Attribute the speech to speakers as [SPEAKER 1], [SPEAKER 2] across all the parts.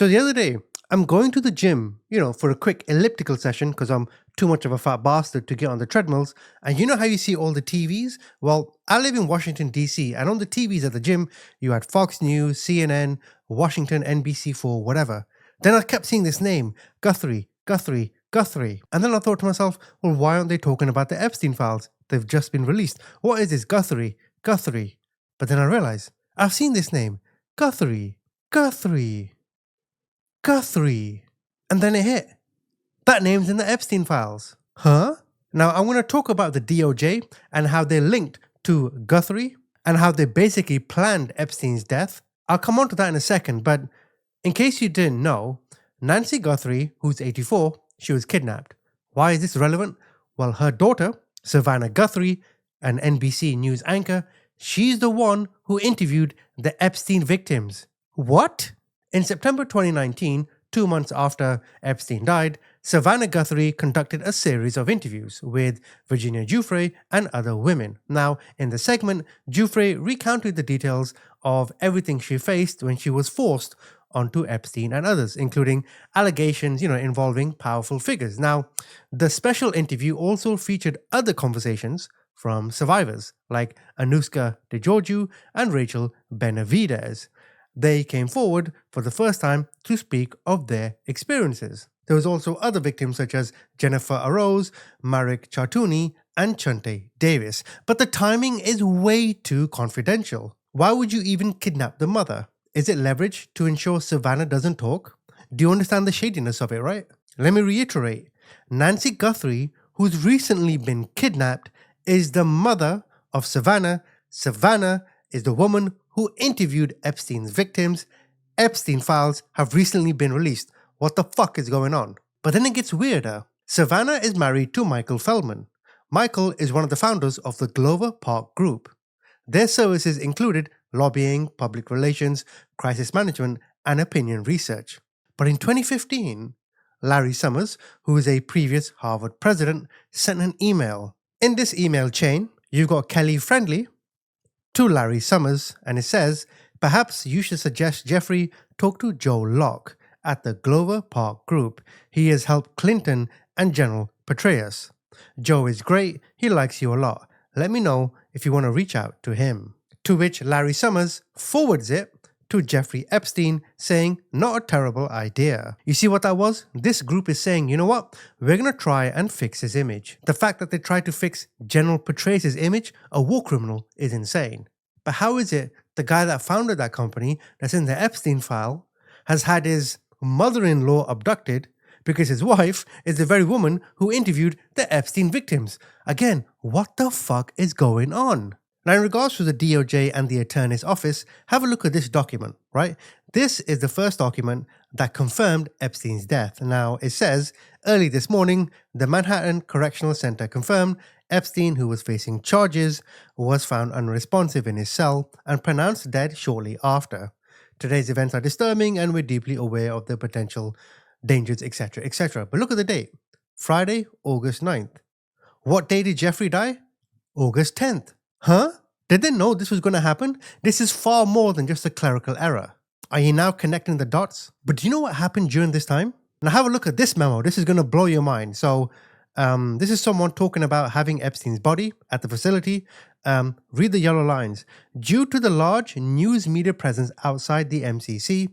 [SPEAKER 1] So the other day, I'm going to the gym, for a quick elliptical session because I'm too much of a fat bastard to get on the treadmills. And you know how you see all the TVs? Well, I live in Washington, D.C., and on the TVs at the gym, you had Fox News, CNN, Washington, NBC4, whatever. Then I kept seeing this name, Guthrie, Guthrie, Guthrie. And then I thought to myself, well, why aren't they talking about the Epstein files? They've just been released. What is this, Guthrie, Guthrie? But then I realized, I've seen this name, Guthrie, Guthrie. Guthrie. And then it hit. That name's in the Epstein files. Huh? Now I'm going to talk about the DOJ and how they're linked to Guthrie and how they basically planned Epstein's death. I'll come on to that in a second, but in case you didn't know, Nancy Guthrie, who's 84, she was kidnapped. Why is this relevant? Well, her daughter, Savannah Guthrie, an NBC News anchor, she's the one who interviewed the Epstein victims. What? In September 2019, 2 months after Epstein died, Savannah Guthrie conducted a series of interviews with Virginia Giuffre and other women. Now, in the segment, Giuffre recounted the details of everything she faced when she was forced onto Epstein and others, including allegations, involving powerful figures. Now, the special interview also featured other conversations from survivors like Anuska DeGiorgio and Rachel Benavidez. They came forward for the first time to speak of their experiences. There was also other victims such as Jennifer Arose, Marek Chartouni, and Chunte Davis. But the timing is way too confidential. Why would you even kidnap the mother? Is it leverage to ensure Savannah doesn't talk? Do you understand the shadiness of it, right? Let me reiterate. Nancy Guthrie, who's recently been kidnapped, is the mother of Savannah. Savannah is the woman who interviewed Epstein's victims. Epstein files have recently been released. What the fuck is going on? But then it gets weirder. Savannah is married to Michael Feldman. Michael is one of the founders of the Glover Park Group. Their services included lobbying, public relations, crisis management, and opinion research. But in 2015, Larry Summers, who is a previous Harvard president, sent an email. In this email chain, you've got Kelly Friendly to Larry Summers, and it says, perhaps you should suggest Jeffrey talk to Joe Locke at the Glover Park Group. He has helped Clinton and General Petraeus. Joe is great. He likes you a lot. Let me know if you want to reach out to him. To which Larry Summers forwards it to Jeffrey Epstein, saying, not a terrible idea. You see what that was? This group is saying, you know what? We're going to try and fix his image. The fact that they tried to fix General Petraeus' image, a war criminal, is insane. But how is it the guy that founded that company, that's in the Epstein file, has had his mother-in-law abducted because his wife is the very woman who interviewed the Epstein victims? Again, what the fuck is going on? Now, in regards to the DOJ and the Attorney's Office, have a look at this document, right? This is the first document that confirmed Epstein's death. Now, it says, early this morning, the Manhattan Correctional Center confirmed Epstein, who was facing charges, was found unresponsive in his cell and pronounced dead shortly after. Today's events are disturbing and we're deeply aware of the potential dangers, etc., etc. But look at the date. Friday, August 9th. What day did Jeffrey die? August 10th. Huh? Did they know this was going to happen? This is far more than just a clerical error. Are you now connecting the dots? But do you know what happened during this time? Now have a look at this memo. This is going to blow your mind. So this is someone talking about having Epstein's body at the facility. Read the yellow lines. Due to the large news media presence outside the MCC,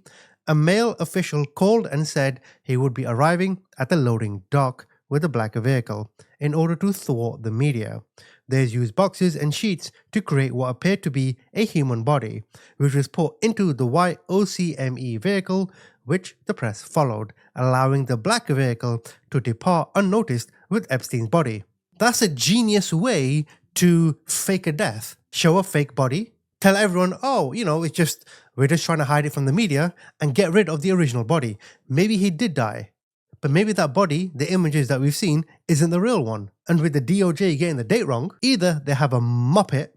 [SPEAKER 1] a male official called and said he would be arriving at the loading dock with a black vehicle in order to thwart the media. There's used boxes and sheets to create what appeared to be a human body, which was put into the white OCME vehicle, which the press followed, allowing the black vehicle to depart unnoticed with Epstein's body. That's a genius way to fake a death. Show a fake body, tell everyone, oh, we're just trying to hide it from the media and get rid of the original body. Maybe he did die. But maybe that body, the images that we've seen, isn't the real one. And with the DOJ getting the date wrong, either they have a muppet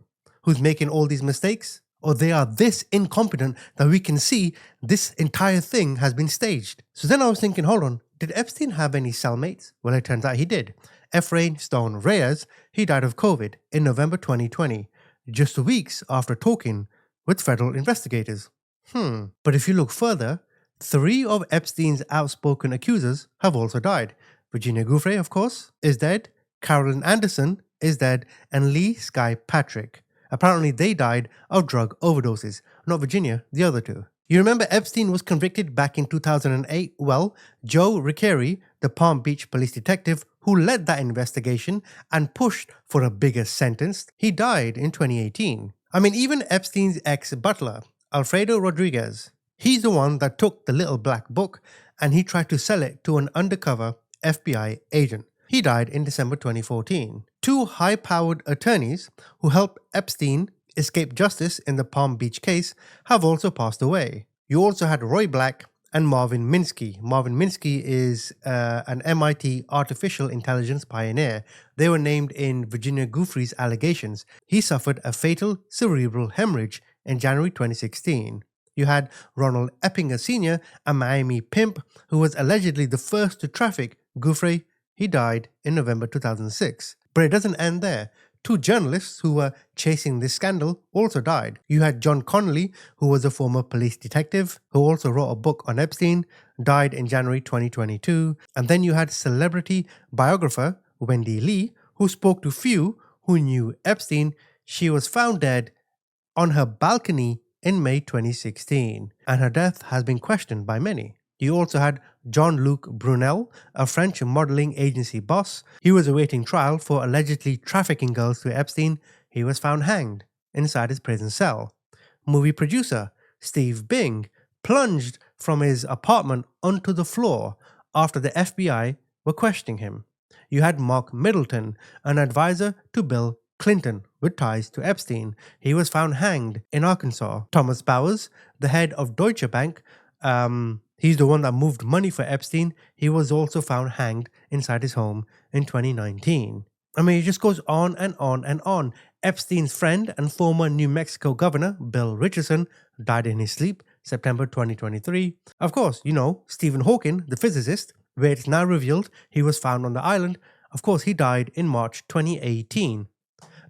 [SPEAKER 1] who's making all these mistakes, or they are this incompetent that we can see this entire thing has been staged. So then I was thinking, hold on, did Epstein have any cellmates? Well, it turns out he did. Efrain Stone Reyes, he died of COVID in November 2020, just weeks after talking with federal investigators. But if you look further, 3 of Epstein's outspoken accusers have also died. Virginia Giuffre, of course, is dead. Carolyn Anderson is dead. And Lee Sky Patrick. Apparently they died of drug overdoses. Not Virginia, the other two. You remember Epstein was convicted back in 2008? Well, Joe Riccieri, the Palm Beach police detective who led that investigation and pushed for a bigger sentence, he died in 2018. I mean, even Epstein's ex-butler, Alfredo Rodriguez, he's the one that took the little black book and he tried to sell it to an undercover FBI agent. He died in December 2014. 2 high-powered attorneys who helped Epstein escape justice in the Palm Beach case have also passed away. You also had Roy Black and Marvin Minsky. Marvin Minsky is an MIT artificial intelligence pioneer. They were named in Virginia Giuffre's allegations. He suffered a fatal cerebral hemorrhage in January 2016. You had Ronald Eppinger Sr., a Miami pimp who was allegedly the first to traffic Giuffre. He died in November 2006. But it doesn't end there. 2 journalists who were chasing this scandal also died. You had John Connolly, who was a former police detective, who also wrote a book on Epstein, died in January 2022. And then you had celebrity biographer Wendy Lee, who spoke to few who knew Epstein. She was found dead on her balcony in May 2016, and her death has been questioned by many. You also had Jean-Luc Brunel, a French modeling agency boss. He was awaiting trial for allegedly trafficking girls to Epstein. He was found hanged inside his prison cell. Movie producer Steve Bing plunged from his apartment onto the floor after the FBI were questioning him. You had Mark Middleton, an advisor to Bill Clinton with ties to Epstein. He was found hanged in Arkansas. Thomas Bowers, the head of Deutsche Bank, he's the one that moved money for Epstein. He was also found hanged inside his home in 2019. I mean, it just goes on and on and on. Epstein's friend and former New Mexico governor, Bill Richardson, died in his sleep, September 2023. Of course, you know, Stephen Hawking, the physicist, where it's now revealed he was found on the island. Of course, he died in March 2018.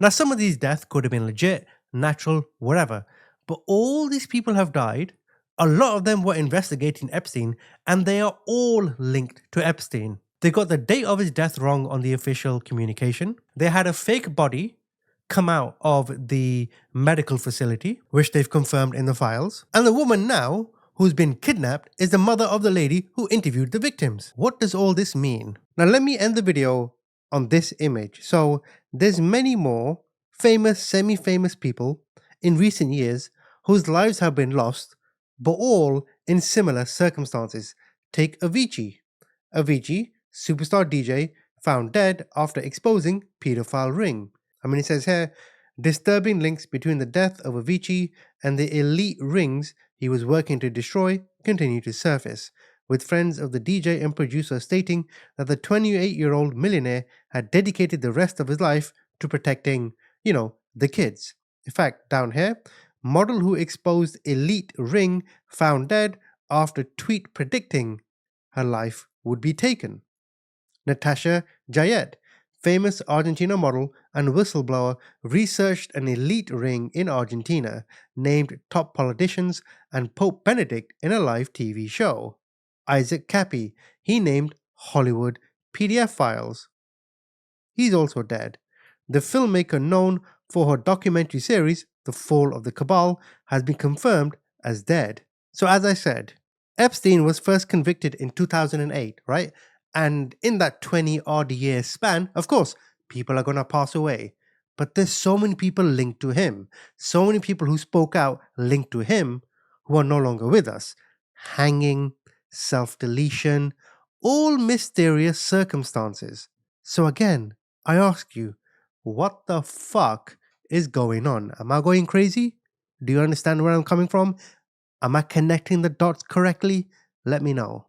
[SPEAKER 1] Now, some of these deaths could have been legit, natural, whatever. But all these people have died. A lot of them were investigating Epstein, and they are all linked to Epstein. They got the date of his death wrong on the official communication. They had a fake body come out of the medical facility, which they've confirmed in the files. And the woman now, who's been kidnapped, is the mother of the lady who interviewed the victims. What does all this mean? Now let me end the video on this image. So there's many more famous, semi-famous people in recent years whose lives have been lost, but all in similar circumstances. Take Avicii. Avicii, superstar DJ, found dead after exposing pedophile ring. I mean, it says here, disturbing links between the death of Avicii and the elite rings he was working to destroy continue to surface, with friends of the DJ and producer stating that the 28-year-old millionaire had dedicated the rest of his life to protecting, the kids. In fact, down here, model who exposed elite ring found dead after tweet predicting her life would be taken. Natasha Jayet, famous Argentina model and whistleblower, researched an elite ring in Argentina, named top politicians and Pope Benedict in a live TV show. Isaac Cappy, he named Hollywood PDF files. He's also dead. The filmmaker known for her documentary series, The Fall of the Cabal, has been confirmed as dead. So as I said, Epstein was first convicted in 2008, right? And in that 20-odd year span, of course, people are going to pass away. But there's so many people linked to him. So many people who spoke out linked to him who are no longer with us. Hanging, self-deletion, all mysterious circumstances. So again, I ask you, what the fuck is going on? Am I going crazy? Do you understand where I'm coming from? Am I connecting the dots correctly? Let me know.